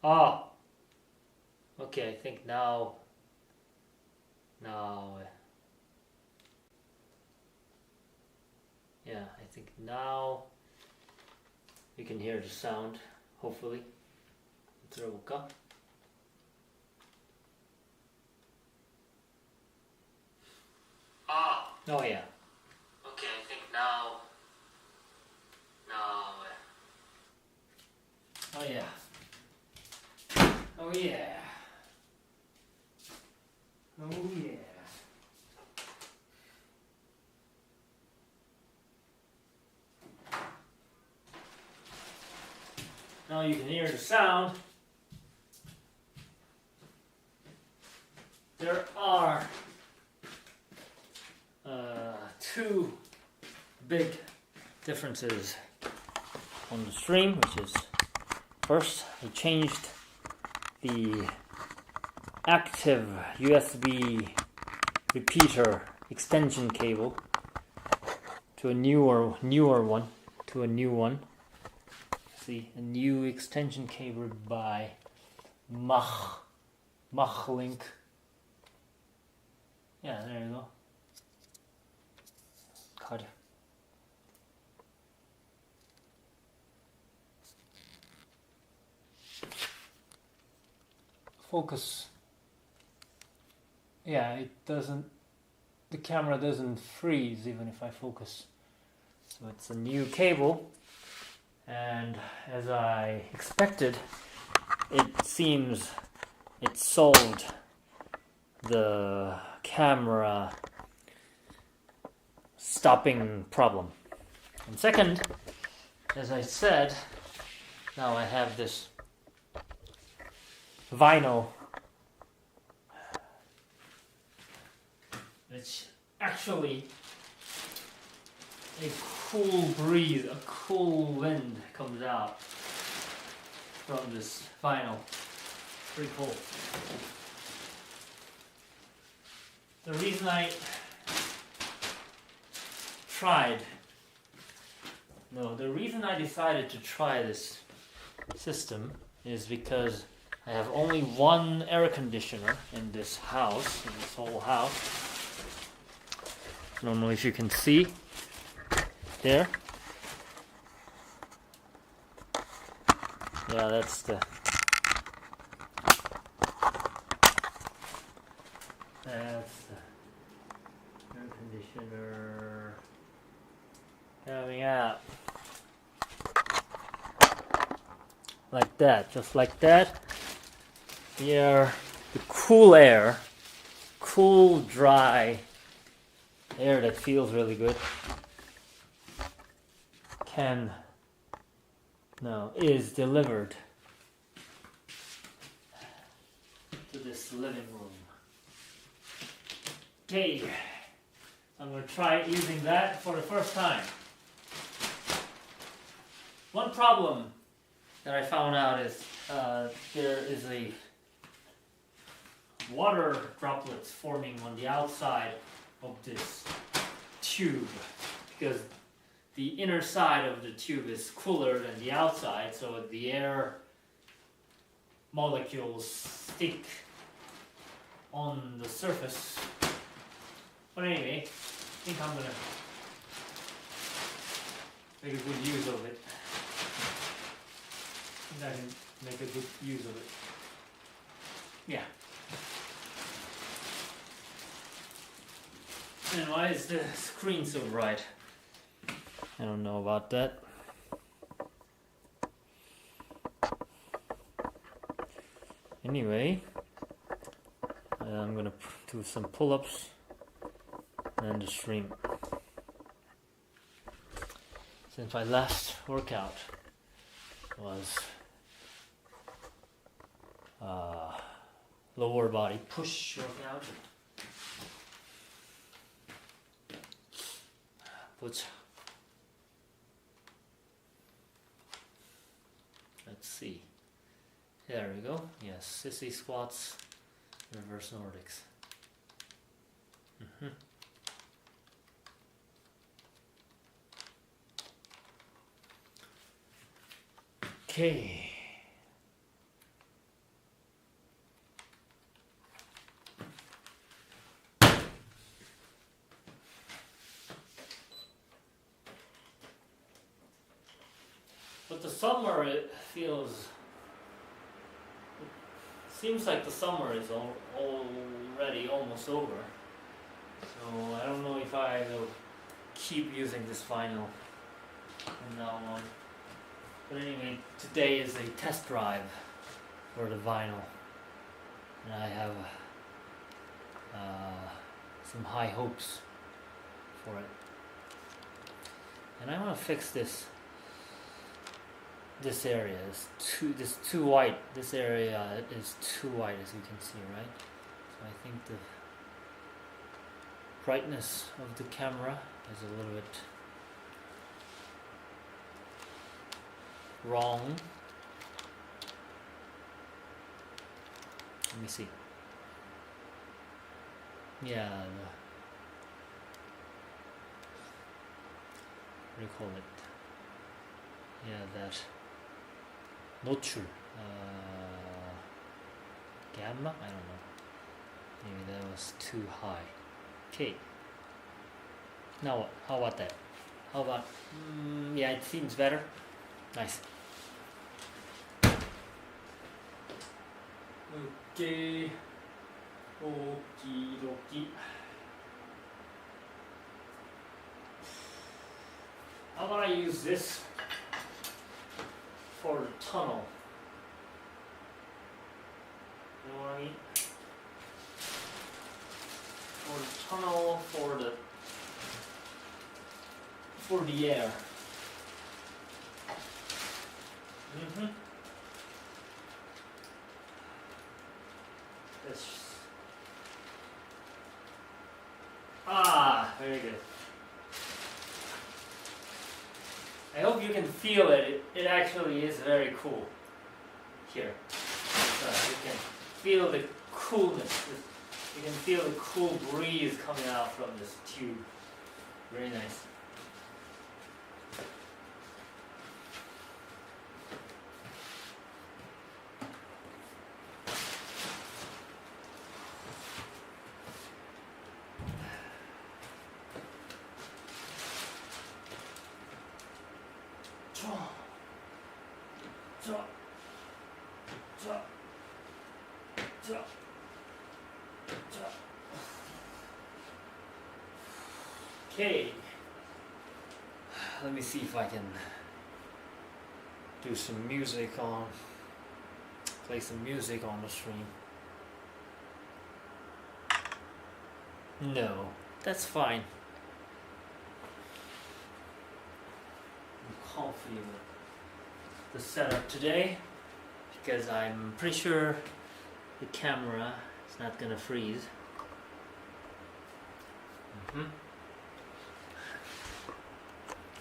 Ah, okay, I think now, yeah, I think now you can hear the sound, hopefully. 들어볼까? Ah, oh yeah. Okay, I think now, oh yeah. Oh yeah. Oh yeah. Now you can hear the sound. There are two big differences on the stream, which is first, I changed the active USB repeater extension cable to a newer one, See, a new extension cable by Mach Link. Yeah, there you go. God. Focus. Yeah, it doesn't, the camera doesn't freeze even if I focus. So it's a new cable, and as I expected, it seems it solved the camera stopping problem. And second, as I said, now I have this vinyl, which actually a cool breeze, a cool wind comes out from this vinyl. Pretty cool. The reason I decided to try this system is because I have only one air conditioner in this house, in this whole house. I don't know if you can see there. Yeah, that's the air conditioner coming out. Like that, just like that. The cool air, cool, dry air that feels really good is delivered to this living room. Okay, I'm going to try using that for the first time. One problem that I found out is there is a water droplets forming on the outside of this tube, because the inner side of the tube is cooler than the outside, so the air molecules stick on the surface. But anyway, I think I'm gonna make a good use of it. I think I can make a good use of it. Yeah. And why is the screen so bright? I don't know about that. Anyway, I'm gonna do some pull-ups and the stream. Since my last workout was lower body push workout. Let's see. There we go. Yes, sissy squats, reverse Nordics. Okay. But the summer, it seems like the summer is already almost over. So I don't know if I will keep using this vinyl from now on. But anyway, today is a test drive for the vinyl, and I have some high hopes for it. And I want to fix this area. This too white. This area is too white, as you can see, right? So I think the brightness of the camera is a little bit wrong. Let me see. Yeah, what do you call it? Yeah, that 노출, gamma? I don't know. Maybe that was too high. Okay. Now what? How about that? How about? Yeah, it seems better. Nice. Okay. Okie dokie. How about I use this for the tunnel? You know what I mean? For the tunnel, for the air. This. Very good. I hope you can feel it. It actually is very cool here. So you can feel the coolness. You can feel the cool breeze coming out from this tube. Very nice. Okay, let me see if I can do some music on, play some music on the stream. No, that's fine. I'm comfy with the setup today because I'm pretty sure the camera is not gonna freeze.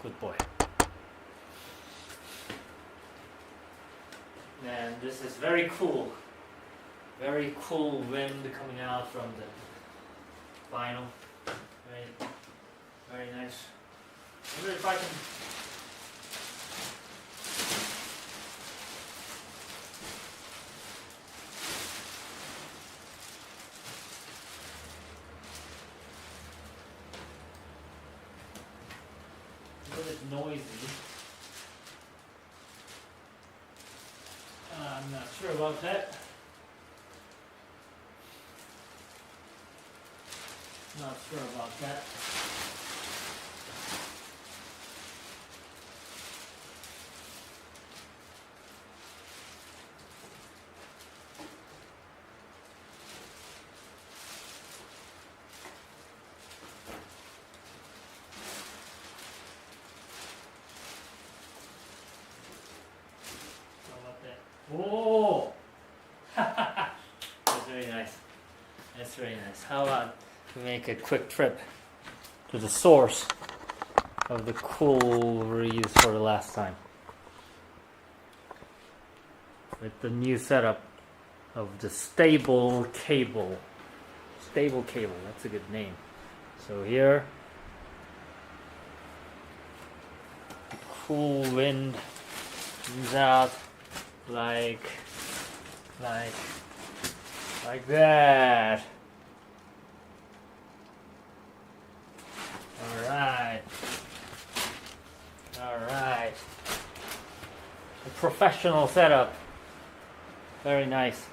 Good boy. And this is very cool. Very cool wind coming out from the vinyl. Very nice. I wonder if I can. A little bit noisy. I'm not sure about that. Not sure about that. Oh, that's very nice. That's very nice. How about we make a quick trip to the source of the cool breeze for the last time with the new setup of the stable cable. Stable cable, that's a good name. So here, the cool wind comes out. Like that. All right. a professional setup. Very nice.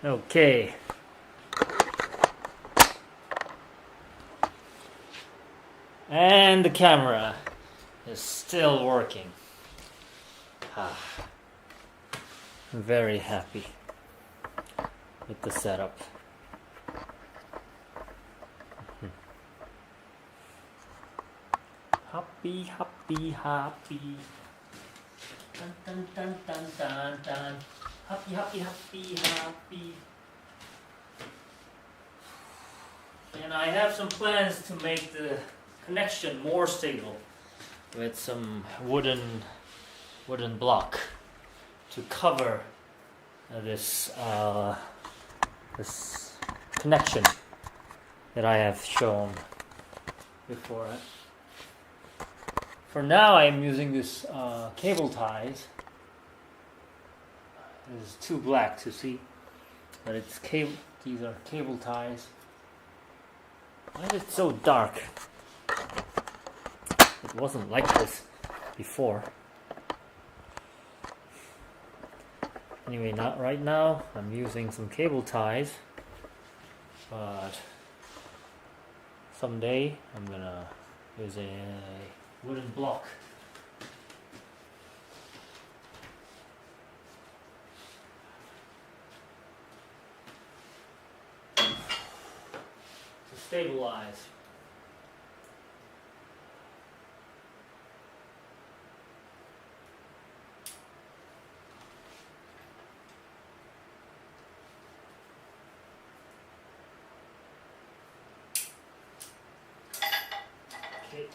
Okay. And the camera is still working. I'm very happy with the setup. Happy, happy, happy. Dun, dun, dun, dun, dun, dun. Happy, happy, happy, happy. And I have some plans to make the connection more stable with some wooden block to cover this connection that I have shown before. For now, I am using this cable ties. It's too black to see, but it's cable. These are cable ties. Why is it so dark? It wasn't like this before. Anyway, not right now. I'm using some cable ties, but someday I'm gonna use a wooden block. To stabilize. Okay.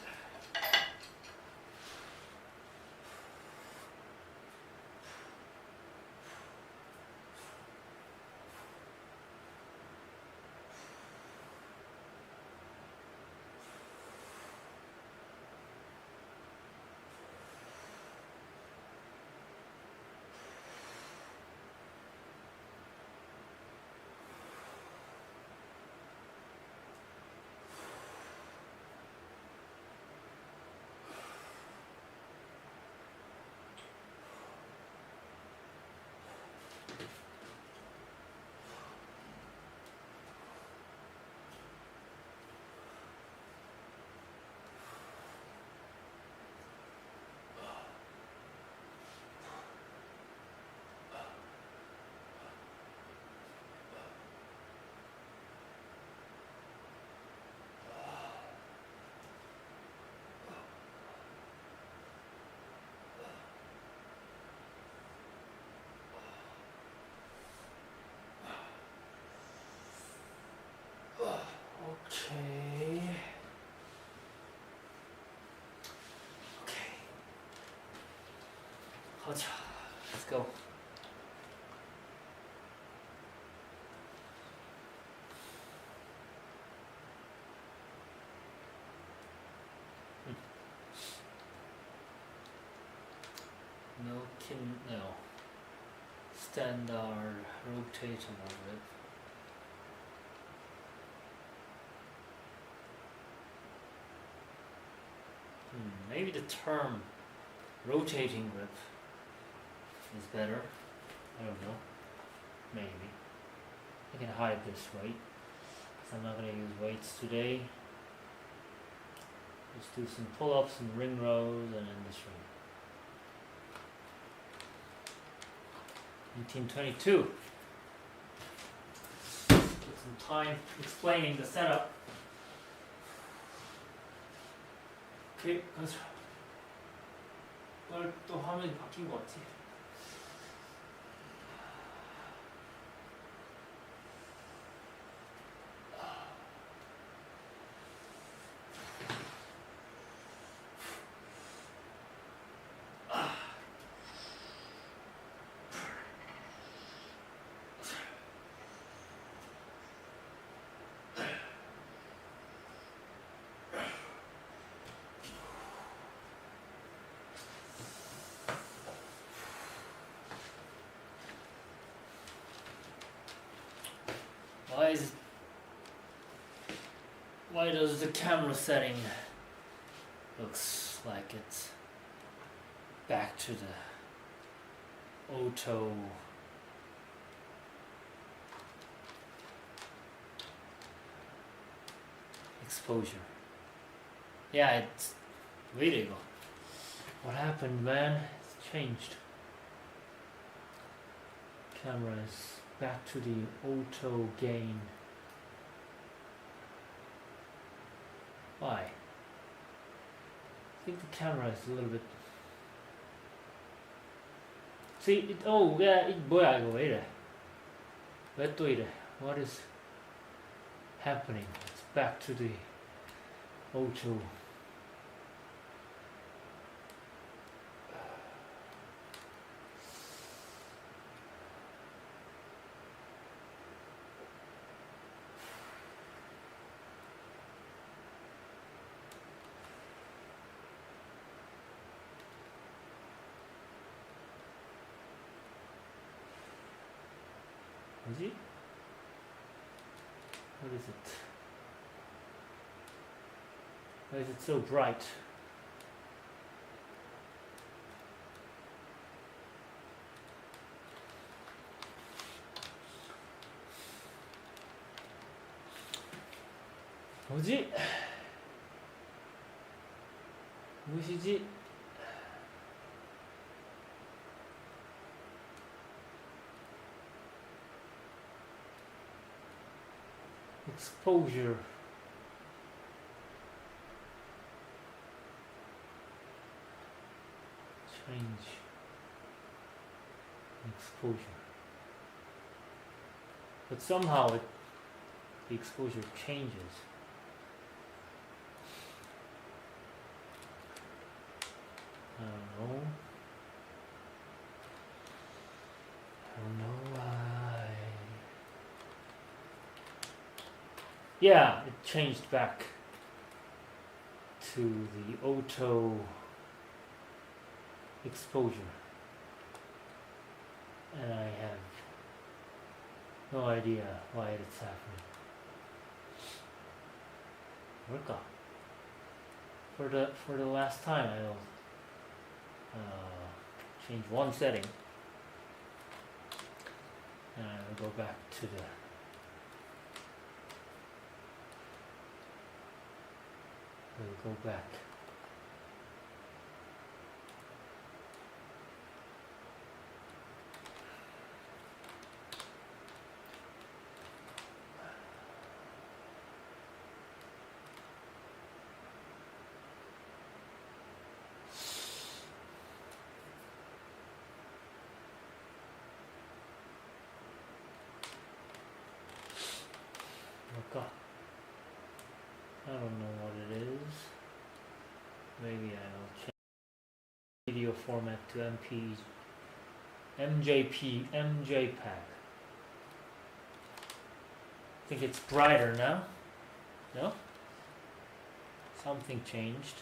Okay. Okay. Let's go. No. Standard rotatable rib. Maybe the term rotating rib is better. I don't know. Maybe. I can hide this weight because I'm not going to use weights today. Just do some pull-ups and ring rows and then this ring. 1922. Put some time explaining the setup. 오케이, 가자. 오늘 또 화면이 바뀐 것 같아. Why does the camera setting looks like it's back to the auto exposure. Yeah, it's really good. What happened, man? It's changed. Camera is back to the auto gain. Why? I think the camera is a little bit. See, it, oh yeah, 뭐야 이거 왜 이래? 왜 또 이래? What is happening? It's back to the auto. Is it? What is it? Why is it so bright? 뭐지? 무엇이지? Exposure. Change. Exposure. But somehow the exposure changes. I don't know. I don't know why. Yeah, it changed back to the auto exposure. And I have no idea why it's happening. 뭘까? For the last time I'll change one setting and I'll go back to the we'll go back. Okay. I don't know what it is. Maybe I'll change video format to MJPEG. I think it's brighter now. No? Something changed.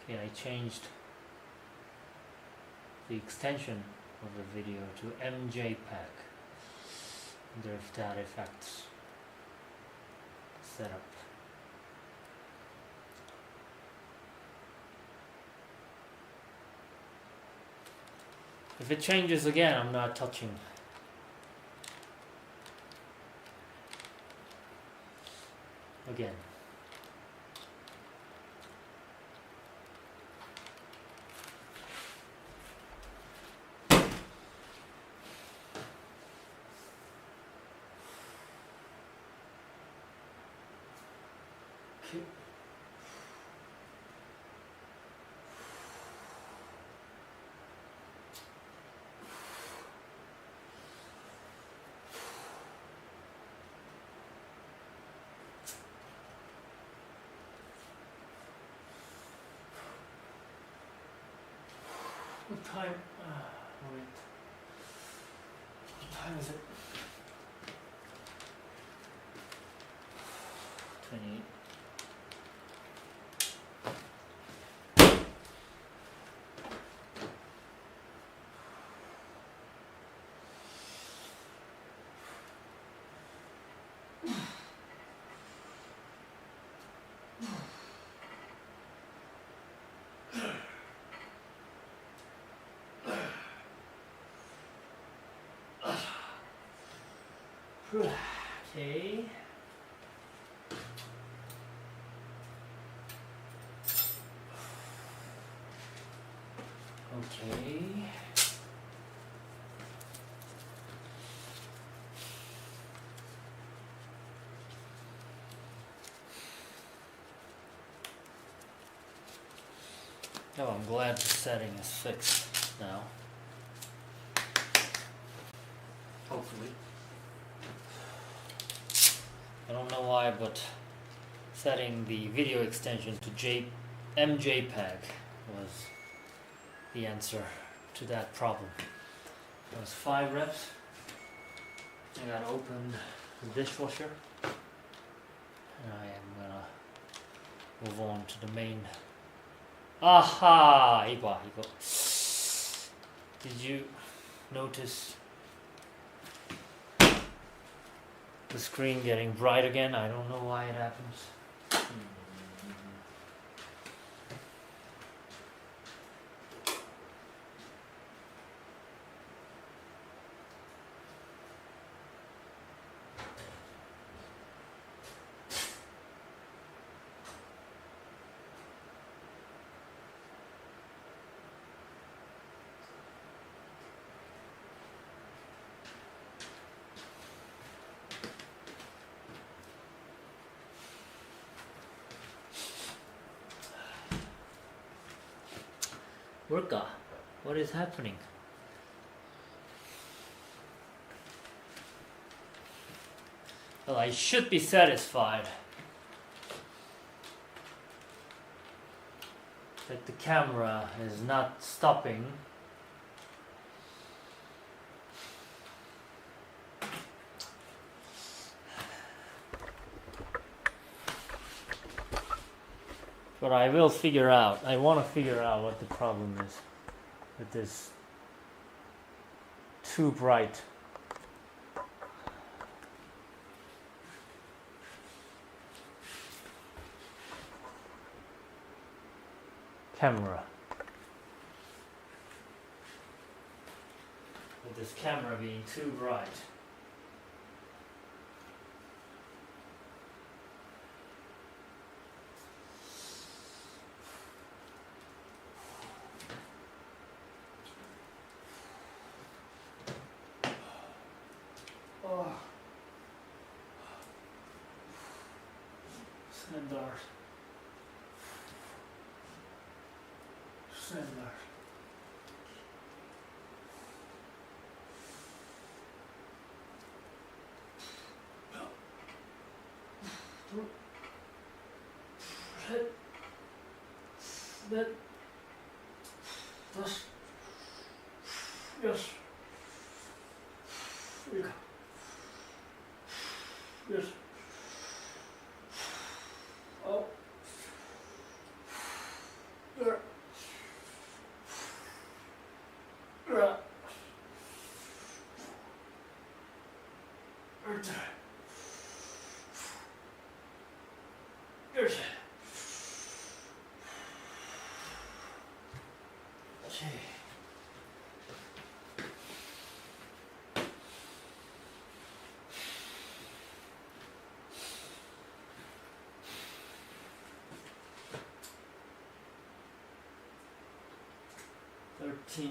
Okay, I changed the extension of the video to MJPEG. I wonder if that affects setup. If it changes again, I'm not touching. Again. What time? Wait. What time is it? 28. Okay. Okay. Oh, I'm glad the setting is fixed now. Hopefully. I don't know why, but setting the video extension to MJPEG was the answer to that problem. It was 5 reps. I gotta open the dishwasher. And I am gonna move on to the main. Aha! 이거. Did you notice the screen getting bright again? I don't know why it happens. Worka, what is happening? Well, I should be satisfied that the camera is not stopping. But I will figure out, I want to figure out what the problem is with this too bright camera. With this camera being too bright. Standard. That. Das. Yes. Yes. Oh. There.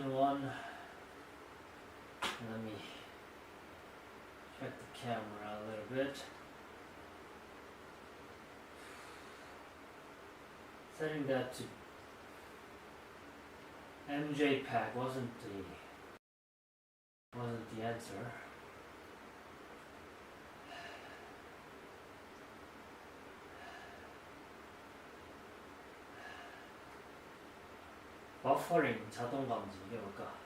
One. Let me check the camera a little bit. Setting that to MJPEG wasn't the answer. 버퍼링 자동 감지 이게 뭘까?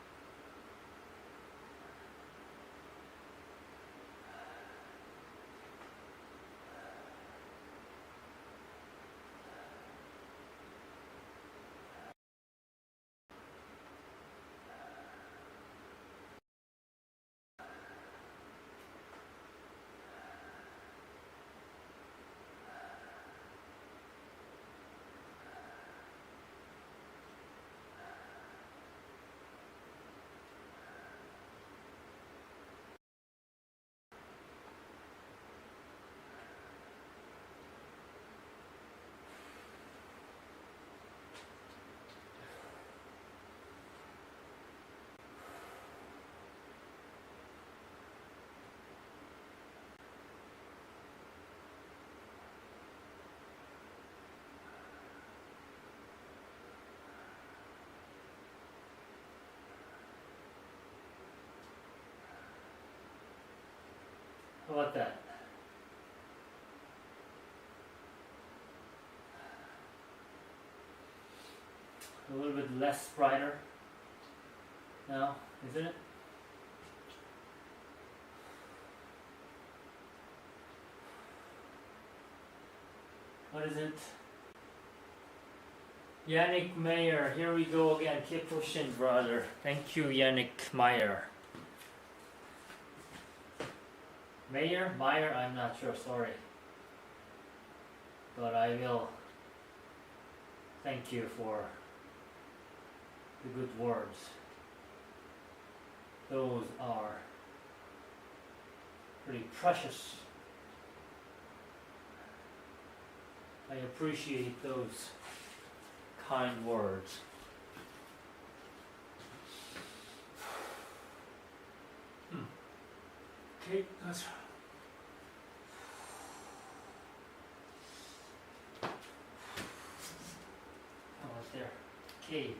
How about that? A little bit less brighter now, isn't it? What is it? Yannick Meyer, here we go again. Keep pushing, brother. Thank you, Yannick Meyer. Meyer, I'm not sure, sorry. But I will thank you for the good words. Those are pretty precious. I appreciate those kind words. Okay, that's almost there. Okay.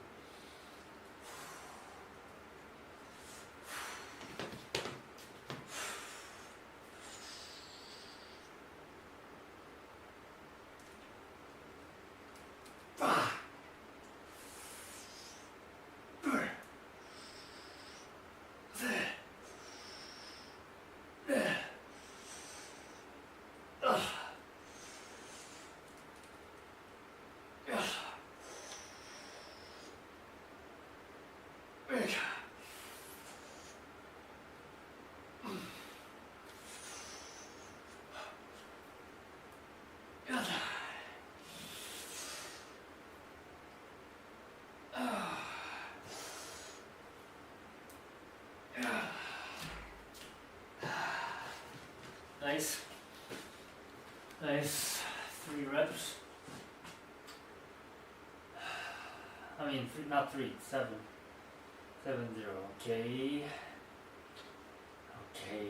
Nice. Nice. 3 reps. I mean, not 3, 7. 7-0. Okay. Okay.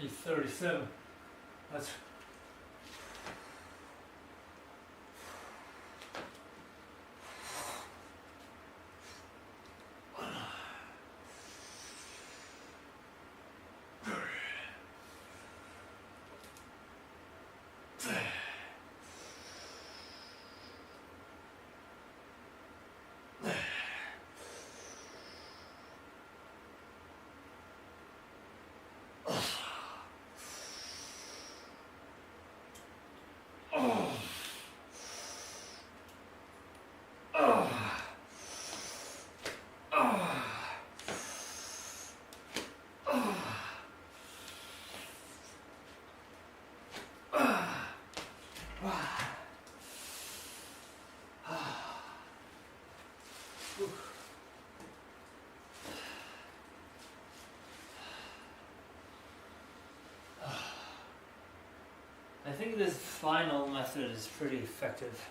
He's 37. That's I think this final method is pretty effective.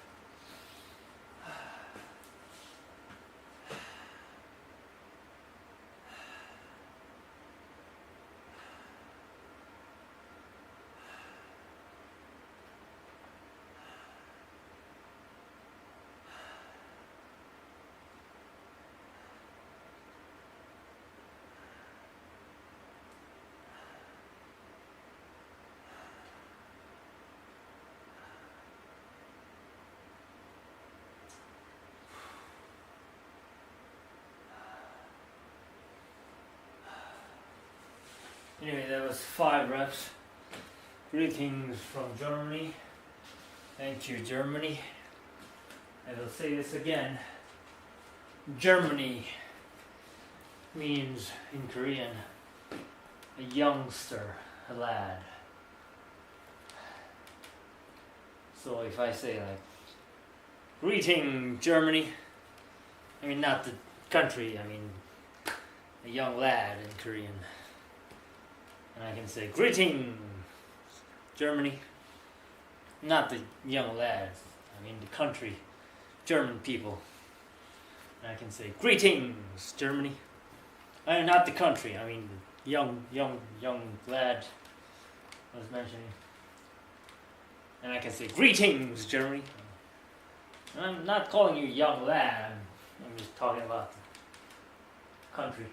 Anyway, that was 5 reps. Greetings from Germany. Thank you, Germany. I will say this again. Germany means in Korean a youngster, a lad. So if I say like, greeting Germany, I mean not the country, I mean a young lad in Korean. And I can say, greeting Germany, not the young lads, I mean the country, German people. And I can say, greetings Germany, not the country, I mean young lad I was mentioning. And I can say, greetings Germany. And I'm not calling you young lad, I'm just talking about the country.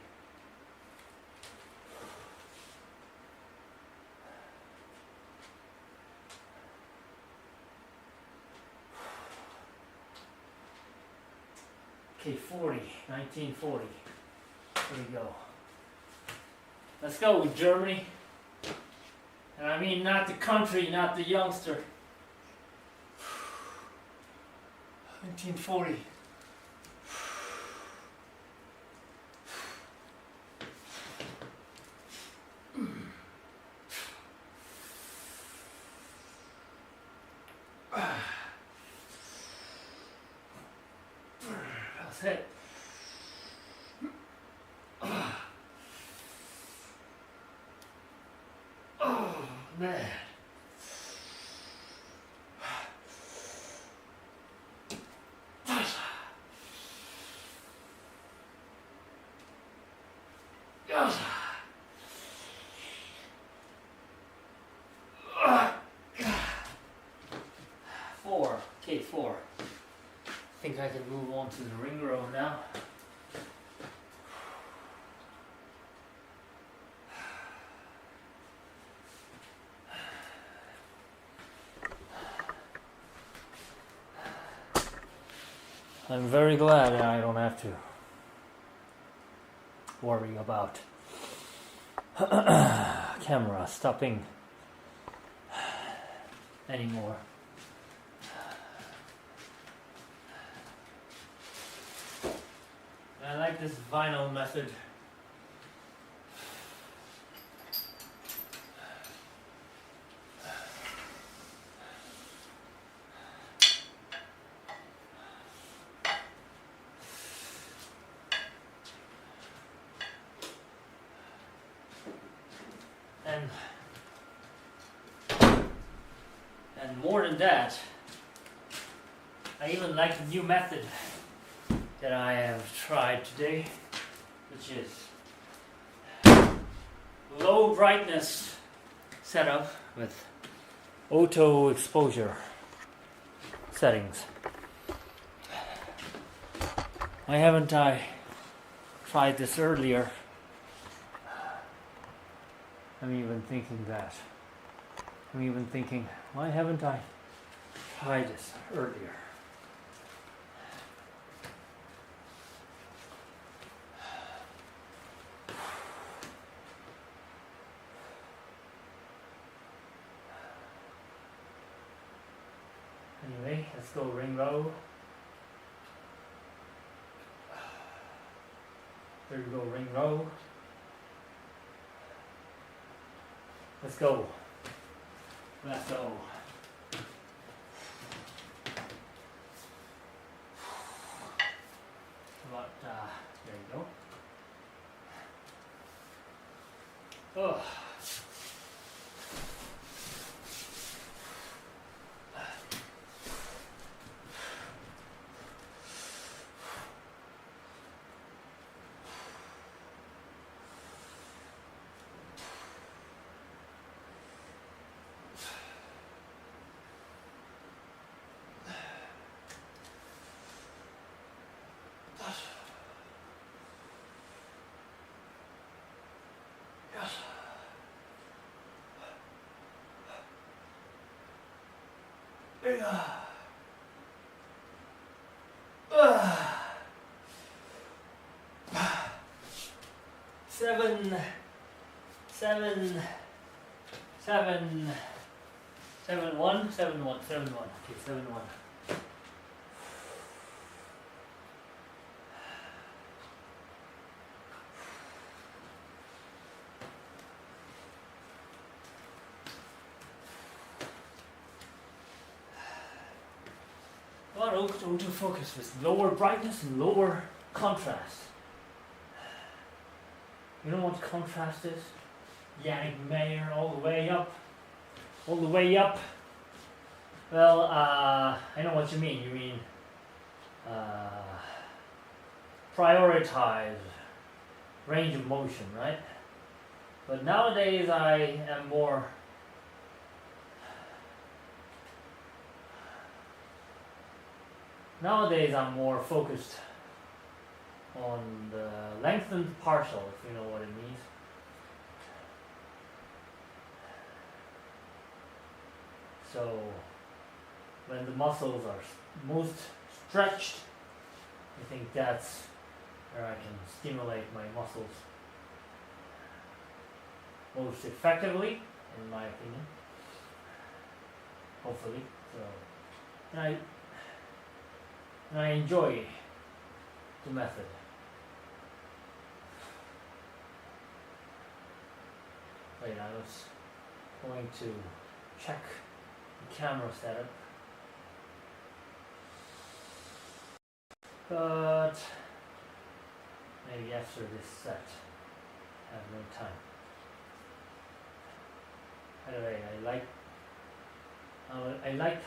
Okay, 1940. Here we go. Let's go with Germany. And I mean not the country, not the youngster. 1940. That's it. Oh man. Four. I think I can move on to the ring row now. I'm very glad I don't have to worry about camera stopping anymore. I like this vinyl method. And more than that, I even like the new method that I have tried today, which is low brightness setup with auto exposure settings. Why haven't I tried this earlier? I'm even thinking, why haven't I tried this earlier? Anyway, let's go ring row. There we go, ring row. Let's go. Let's go. There you go. Oh. 7, 7, 7, 1, 7, 1, 7, 1. Okay, 7, 1. I want to focus with lower brightness and lower contrast. You know what contrast is? Yannick Mayer, all the way up. All the way up. Well, I know what you mean. You mean prioritize range of motion, right? But nowadays I am more I'm more focused on the lengthened partial, if you know what it means. So when the muscles are most stretched, I think that's where I can stimulate my muscles most effectively, in my opinion. Hopefully. So and I enjoy the method. Wait, I was going to check the camera setup, but maybe after this set, I have no time. Anyway, I like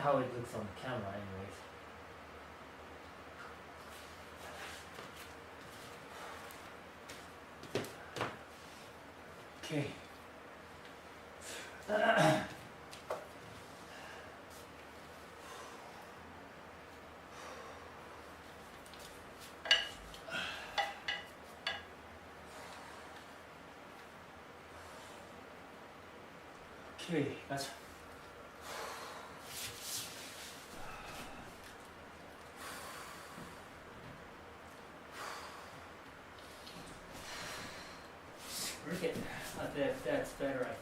how it looks on the camera, anyways. Okay. Okay, that's okay. That's better, I think.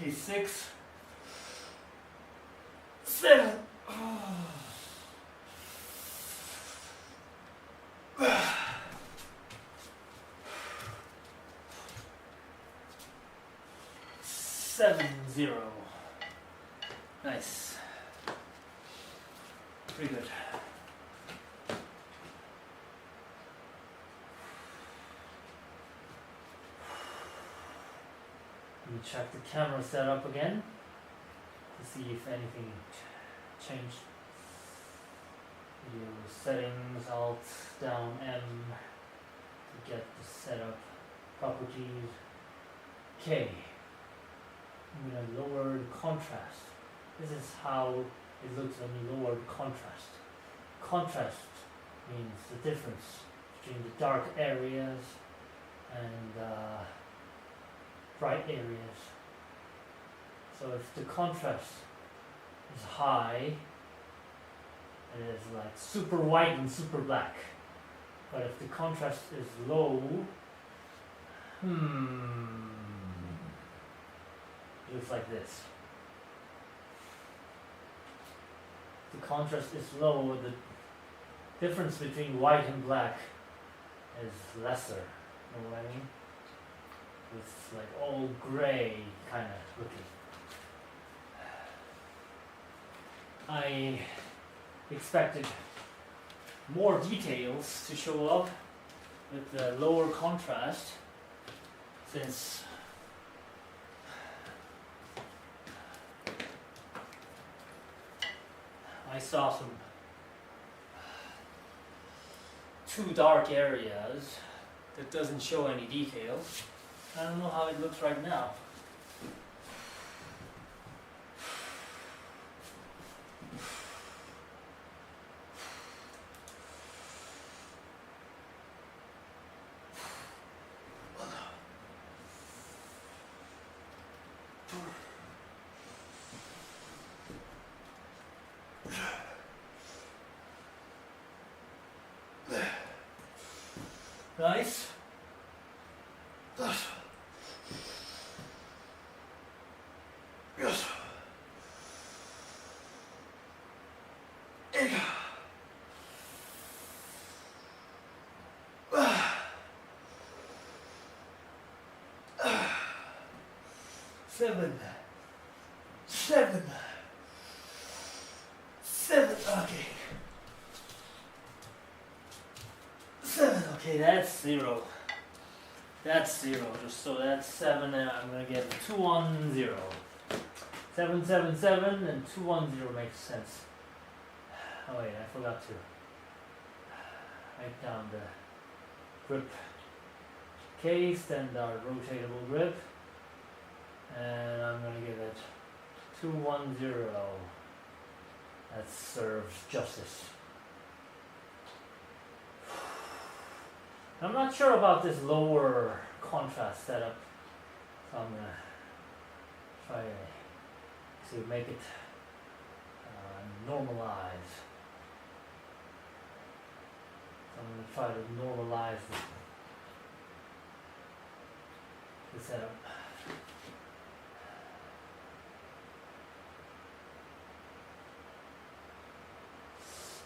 Okay, 6, 7. Seven, 0. Nice. Pretty good. Let me check the camera setup again to see if anything changed. Video settings, Alt down M to get the setup properties. Okay, I'm going to lower the contrast. This is how it looks when you lower the contrast. Contrast means the difference between the dark areas and bright areas. So if the contrast is high, it is like super white and super black. But if the contrast is low, it looks like this. The contrast is low, the difference between white and black is lesser. You know what I mean? It's like all gray kind of looking. I expected more details to show up with the lower contrast, since I saw some too dark areas that doesn't show any details. I don't know how it looks right now. Nice. Yes. 7, 7, 7. Okay. 7. Okay, that's 0. That's 0. Just so that's 7, and I'm gonna get 210. 7, 7, 7, and 210 makes sense. Oh wait, I forgot to write down the grip case and our rotatable grip, and I'm gonna give it 210. That serves justice. I'm not sure about this lower contrast setup, so I'm gonna try to make it normalize. So I'm gonna try to normalize the setup.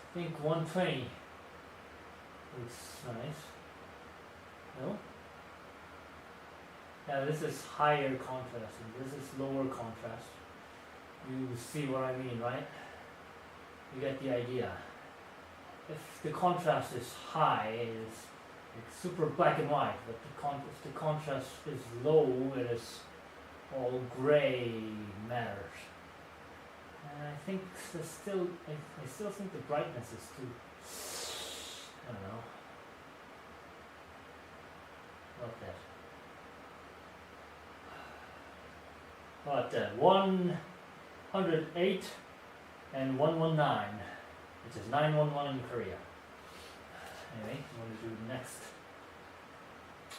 I think 120 looks nice. No? Yeah, this is higher contrast and this is lower contrast. You see what I mean, right? You get the idea. If the contrast is high, it's super black and white, but if the contrast is low, it is all gray matters. And I think I still think the brightness is too, I don't know, not that. But 108 and 119, which is 911 in Korea. Anyway, I'm going to do the next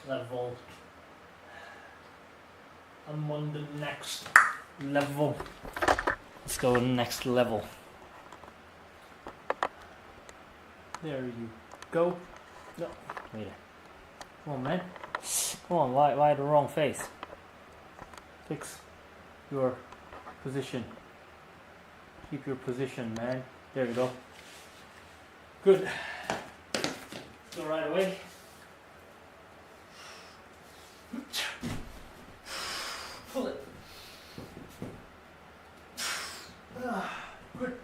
level. I'm on the next level. Let's go to the next level. There you go. No, wait. Come on, man. Come on, why the wrong face? Fix your position. Keep your position, man. There you go. Good. Go right away. Pull it. Good.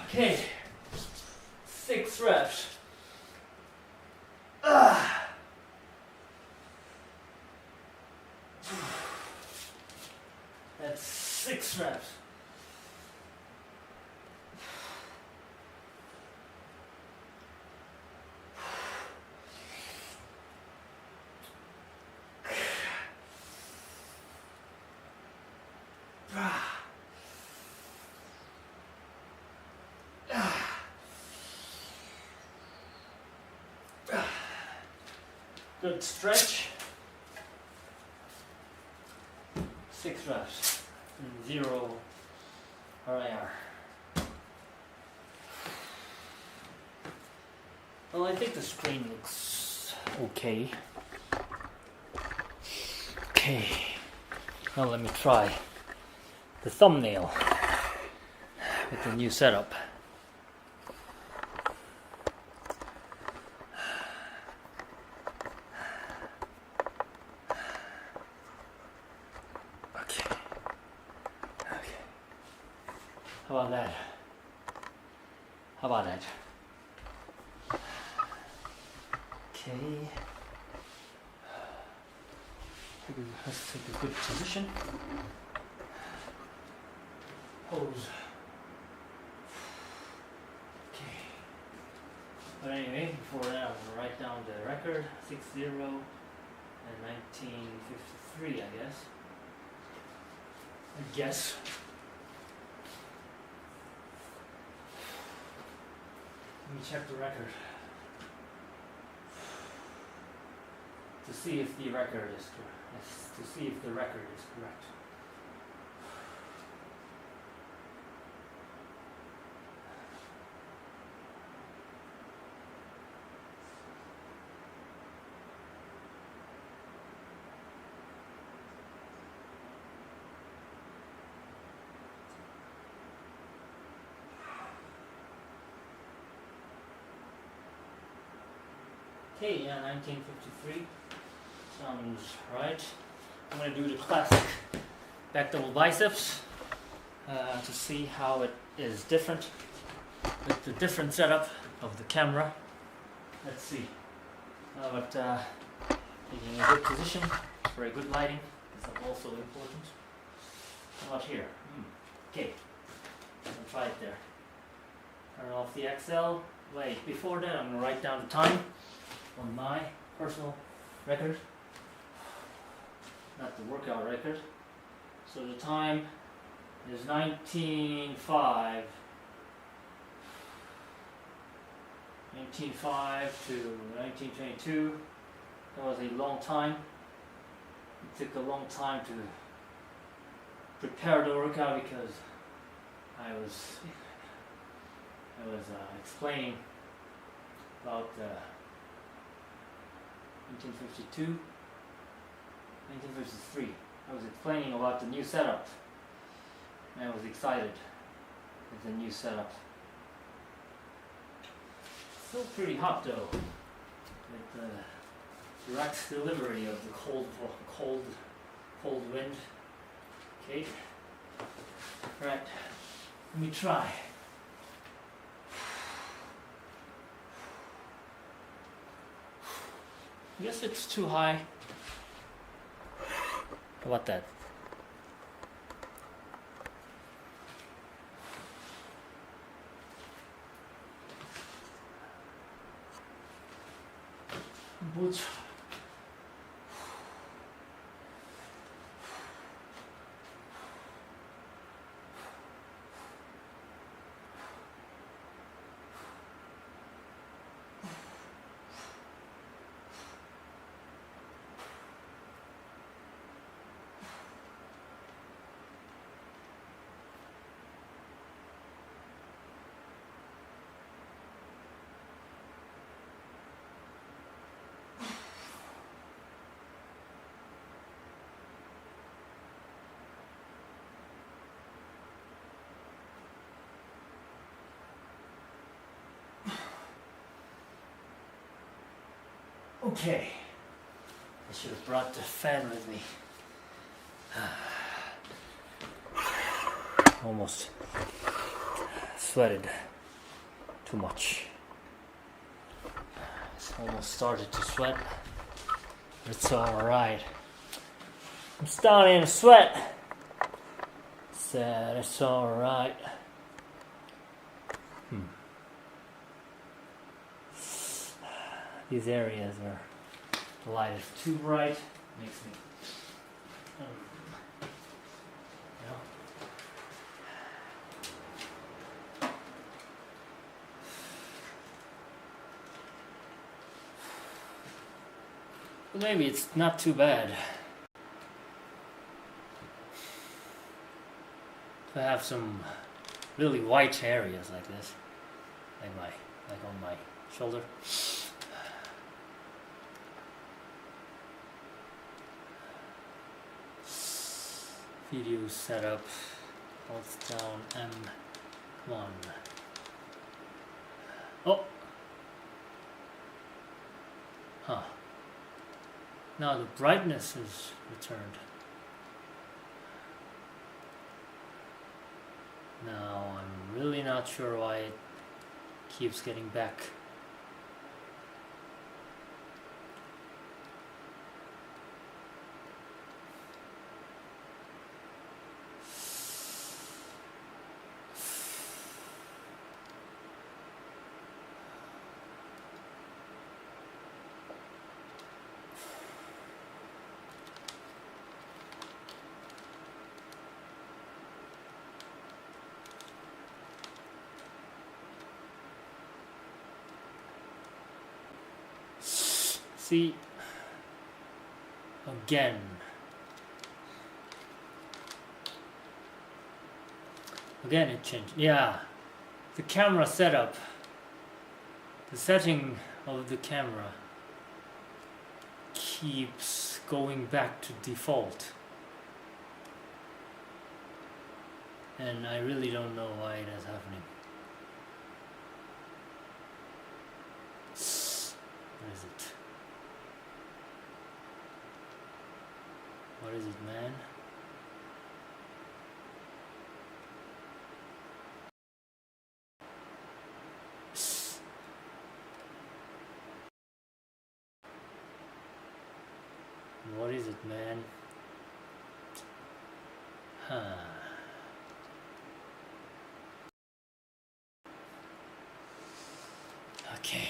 Okay, 6 reps. That's 6 reps. Good stretch. 6 reps. 0 RIR. Well, I think the screen looks okay. Okay. Now let me try the thumbnail with the new setup. Okay. How about that? How about that? Okay. Let's take a good position. Pose. Okay. But anyway, before that, I'm gonna write down the record: 6-0 and 1953, I guess. Let me check the record to see if the record is correct. To see if the record is correct. Okay, yeah, 1953. Sounds right. I'm going to do the classic back double biceps to see how it is different with the different setup of the camera. Let's see. But taking a good position for a good lighting is also important. How about here? Okay, I'm going to try it there. Turn off the XL. Wait, before that I'm going to write down the time on my personal record. Not the workout record. So the time is 19.5. 19.5 to 19.22. That was a long time. It took a long time to prepare the workout because I was explaining about 1952. 1953. I was explaining about the new setup. And I was excited with the new setup. Still pretty hot though, with the direct delivery of the cold wind. Okay. Right. Let me try. I guess it's too high. How about that? Boots. Okay, I should have brought the fan with me. Almost sweated too much. It's almost started to sweat. It's alright. I'm starting to sweat. It's alright. These areas where the light is too bright makes me But maybe it's not too bad to have some really white areas like this, like on my shoulder. Video setup, holds down M1. Oh! Huh. Now the brightness is returned. Now I'm really not sure why it keeps getting back. See, again, it changed. Yeah, the camera setup, the setting of the camera keeps going back to default. And I really don't know why it is happening. What is it? What is it, man? What is it, man? Huh. Okay.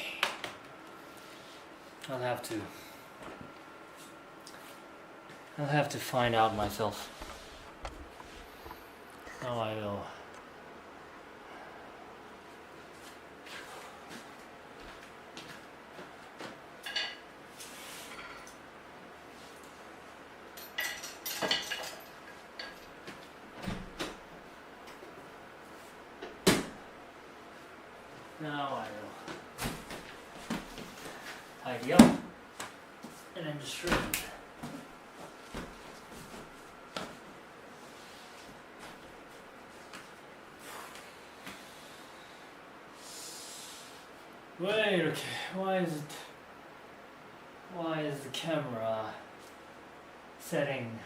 I'll have to find out myself. Now I will. Now I will tidy up and then just straighten. Wait, okay, why is the camera setting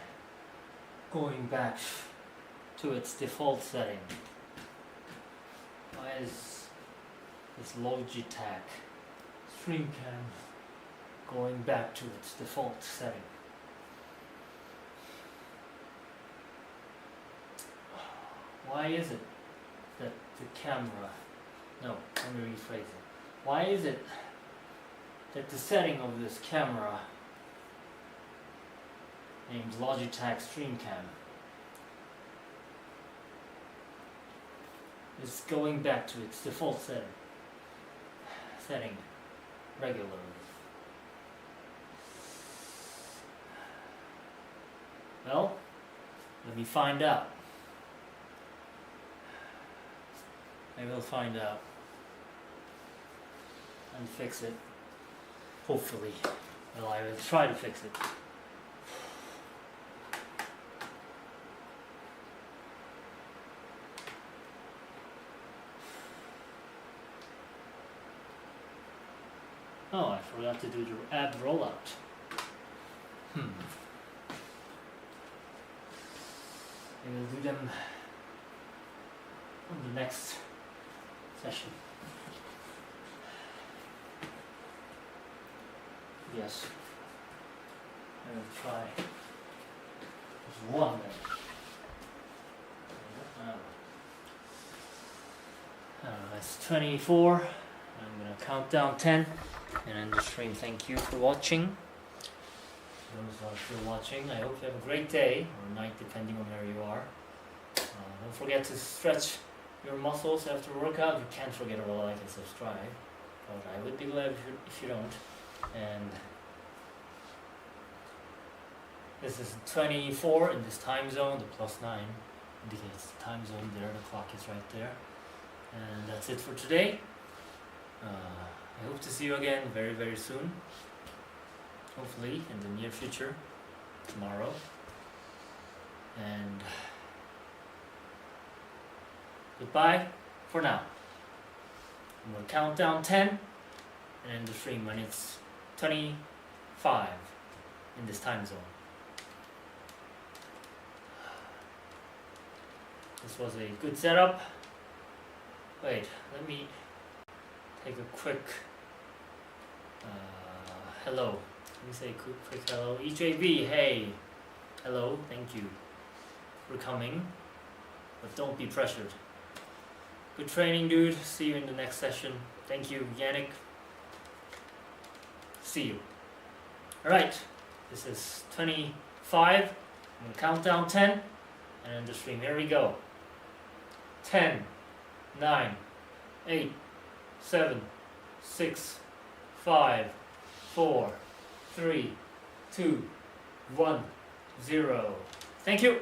going back to its default setting? Why is this Logitech stream cam going back to its default setting? Why is it that the camera, no, let me rephrase it. Why is it that the setting of this camera named Logitech StreamCam is going back to its default setting regularly? Well, let me find out. I will find out and fix it, hopefully. Well, I will try to fix it. Oh, I forgot to do the ab rollout. I will do them on the next session. Yes, I will try just one then. It's 24. I'm gonna count down 10 and end the stream. Thank you for watching. Those who are still watching, I hope you have a great day or night depending on where you are. Don't forget to stretch your muscles after workout. You can't forget to like and subscribe, but I would be glad if you don't. And This is 24 in this time zone. The +9 indicates the time zone there. The clock is right there. And that's it for today. I hope to see you again very, very soon. Hopefully in the near future, tomorrow. And goodbye for now. I'm going to count down 10 and end the stream when it's 25 in this time zone. This was a good setup. Wait, let me take a quick hello. Let me say a quick hello. EJB, hey. Hello, thank you for coming. But don't be pressured. Good training, dude. See you in the next session. Thank you, Yannick. See you. Alright, this is 25. I'm going to count down 10 and end the stream. Here we go. 10, 9, 8, 7, 6, 5, 4, 3, 2, 1, 0. Thank you.